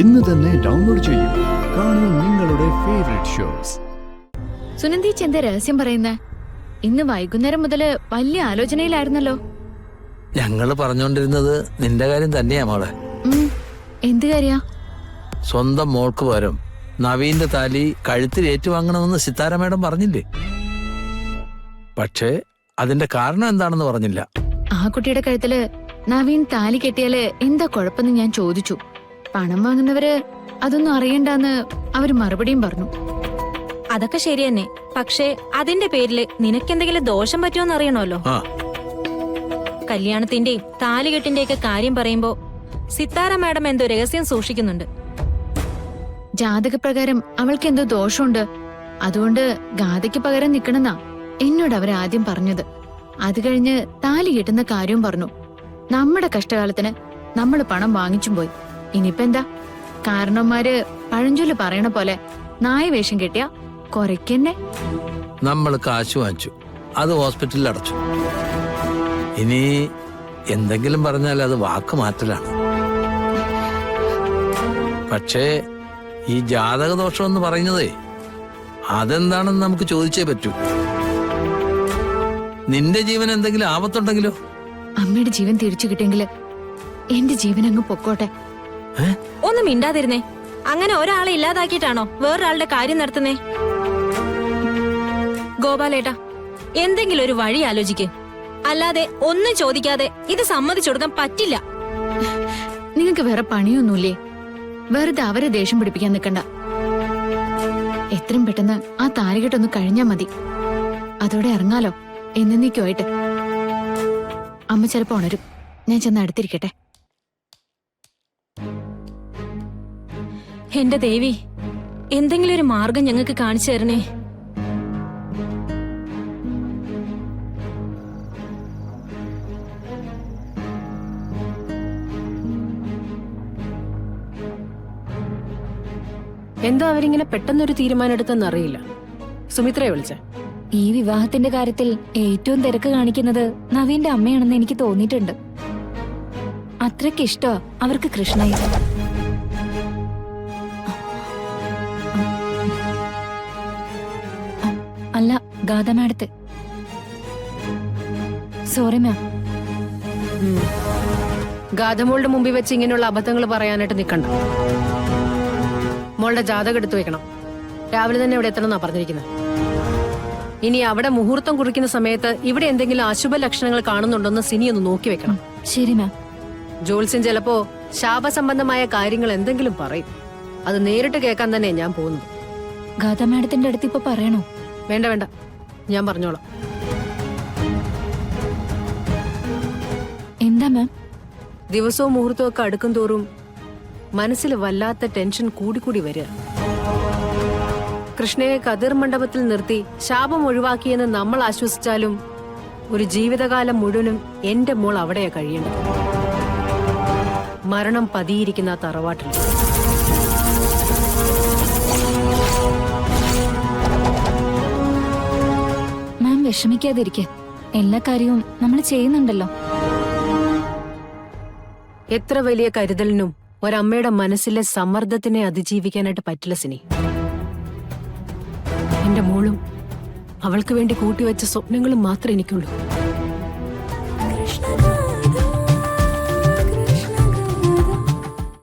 ഇന്ന് തന്നെ ഡൗൺലോഡ് ചെയ്യൂ. കാണൂ നിങ്ങളുടെ ഫേവറേറ്റ് ഷോസ്. സുനന്ദി എന്താ രഹസ്യം പറയുന്നേ? ഇന്ന് വൈകുന്നേരം മുതല് വലിയ ആലോചനയിലായിരുന്നല്ലോ. ഞങ്ങള് പറഞ്ഞോണ്ടിരുന്നത് നിന്റെ കാര്യം തന്നെയാ മോളെ. എന്ത് കാര്യാ? സ്വന്തം മോൾക്ക് പകരം നവീന്റെ താലി കഴുത്തിൽ ഏറ്റുവാങ്ങണമെന്ന് സിത്താര മേഡം പറഞ്ഞില്ലേ? പക്ഷേ അതിന്റെ കാരണം എന്താണെന്ന് പറഞ്ഞില്ല. ആ കുട്ടിയുടെ കഴുത്തില് നവീൻ താലി കെട്ടിയാല് എന്താ കുഴപ്പമെന്ന് ഞാൻ ചോദിച്ചു. പണം വാങ്ങുന്നവര് അതൊന്നും അറിയണ്ടെന്ന് അവര് മറുപടിയും പറഞ്ഞു. അതൊക്കെ ശരി തന്നെ, പക്ഷേ അതിന്റെ പേരില് നിനക്കെന്തെങ്കിലും ദോഷം പറ്റുമോന്ന് അറിയണമല്ലോ. കല്യാണത്തിന്റെയും താലികെട്ടിന്റെയൊക്കെ കാര്യം പറയുമ്പോ സിത്താര മാഡം എന്തോ രഹസ്യം സൂക്ഷിക്കുന്നുണ്ട്. ജാതകപ്രകാരം അവൾക്ക് എന്തോ ദോഷമുണ്ട്, അതുകൊണ്ട് ഗാഥയ്ക്ക് പകരം നിക്കണമെന്നാ എന്നോട് അവരാദ്യം പറഞ്ഞത്. അത് കഴിഞ്ഞ് താലി കെട്ടുന്ന കാര്യവും പറഞ്ഞു. നമ്മുടെ കഷ്ടകാലത്തിന് നമ്മള് പണം വാങ്ങിച്ചും പോയി. ഇനിയിപ്പോ എന്താ? കാരണവന്മാര് പഴഞ്ചൊല്ല് പറയണ പോലെ നായ വേഷം കെട്ടിയ കൊറയ്ക്കന്നെ. നമ്മൾ കാശ് വാങ്ങിച്ചു, അത് ഹോസ്പിറ്റലിൽ അടച്ചു. ഇനി എന്തെങ്കിലും പറഞ്ഞാൽ അത് വാക്ക് മാറ്റലാണ്. പക്ഷേ ഈ ജാതകദോഷം എന്ന് പറയുന്നതേ അതെന്താണെന്ന് നമുക്ക് ചോദിച്ചേ പറ്റൂ. നിന്റെ ജീവൻ എന്തെങ്കിലും ആപത്തുണ്ടെങ്കിലോ? അമ്മയുടെ ജീവൻ തിരിച്ചു കിട്ടിയെങ്കില് എന്റെ ജീവൻ അങ്ങ് പൊക്കോട്ടെ. ഒന്നും മിണ്ടാതിരുന്നേ. അങ്ങനെ ഒരാളെ ഇല്ലാതാക്കിയിട്ടാണോ വേറൊരാളുടെ കാര്യം നടത്തുന്നേ? ഗോപാലേട്ടാ, എന്തെങ്കിലും ഒരു വഴി ആലോചിക്ക്. അല്ലാതെ ഒന്നും ചോദിക്കാതെ ഇത് സമ്മതിച്ചു കൊടുക്കാൻ പറ്റില്ല. നിങ്ങക്ക് വേറെ പണിയൊന്നുമില്ലേ? വെറുതെ അവരെ ദേഷ്യം പിടിപ്പിക്കാൻ നിക്കണ്ട. എത്രയും പെട്ടെന്ന് ആ താലികെട്ടൊന്ന് കഴിഞ്ഞാ മതി. അതോടെ ഇറങ്ങാലോ എന്നേക്കുമായിട്ട്. അമ്മ ചിലപ്പോ ഉണരും. ഞാൻ ചെന്ന് അടുത്തിരിക്കട്ടെ. എന്റെ ദേവി, എന്തെങ്കിലും ഒരു മാർഗം ഞങ്ങൾക്ക് കാണിച്ചു തരണേ. എന്താ അവരിങ്ങനെ പെട്ടെന്നൊരു തീരുമാനം എടുത്തെന്നറിയില്ല. സുമിത്രയെ വിളിച്ച ഈ വിവാഹത്തിന്റെ കാര്യത്തിൽ ഏറ്റവും തിരക്ക് കാണിക്കുന്നത് നവീന്റെ അമ്മയാണെന്ന് എനിക്ക് തോന്നിയിട്ടുണ്ട്. അത്രയ്ക്ക് ഇഷ്ടമാ അവർക്ക് കൃഷ്ണയെ. അല്ല, ഗാഥ മാഡത്തെ. Sorry ma'am. ഗാഥമോളുടെ മുമ്പിൽ വെച്ച് ഇങ്ങനെയുള്ള അബദ്ധങ്ങൾ പറയാനായിട്ട് നിൽക്കണ്ട. മോളുടെ ജാതകം എടുത്തു വെക്കണം. രാവിലെ തന്നെ ഇവിടെ എത്തണമെന്നാ പറഞ്ഞിരിക്കുന്നത്. ഇനി അവിടെ മുഹൂർത്തം കുറിക്കുന്ന സമയത്ത് ഇവിടെ എന്തെങ്കിലും അശുഭ ലക്ഷണങ്ങൾ കാണുന്നുണ്ടോന്ന് സിനി ഒന്ന് നോക്കി വെക്കണം. ശരി മാം. ജോത്സ്യൻ ചിലപ്പോ ശാപസംബന്ധമായ കാര്യങ്ങൾ എന്തെങ്കിലും പറയും. അത് നേരിട്ട് കേൾക്കാൻ തന്നെ ഞാൻ പോകുന്നത്. ഗാഥ മാഡത്തിന്റെ അടുത്ത് ഇപ്പൊ പറയണോ? വേണ്ട വേണ്ട, ഞാൻ പറഞ്ഞോളാം. എന്താ മാം? ദിവസവും മുഹൂർത്തവും ഒക്കെ അടുക്കും തോറും മനസ്സിൽ വല്ലാത്ത ടെൻഷൻ കൂടിക്കൂടി വരിക. കൃഷ്ണയെ കതിർ മണ്ഡപത്തിൽ നിർത്തി ശാപം ഒഴിവാക്കിയെന്ന് നമ്മൾ ആശ്വസിച്ചാലും ഒരു ജീവിതകാലം മുഴുവനും എന്റെ മോൾ അവിടെയാ കഴിയേണ്ടത്. മരണം പതിയിരിക്കുന്ന തറവാട്ടിൽ. മാം വിഷമിക്കാതിരിക്കെ. എല്ലാ കാര്യവും നമ്മൾ ചെയ്യുന്നുണ്ടല്ലോ. എത്ര വലിയ കരുതലിനും ഒരമ്മയുടെ മനസ്സിലെ സമ്മർദ്ദത്തിനെ അതിജീവിക്കാനായിട്ട് പറ്റില്ല സിനി. എന്റെ മോളും അവൾക്ക് വേണ്ടി കൂട്ടിവെച്ച സ്വപ്നങ്ങളും മാത്രമേ എനിക്കുള്ളൂ.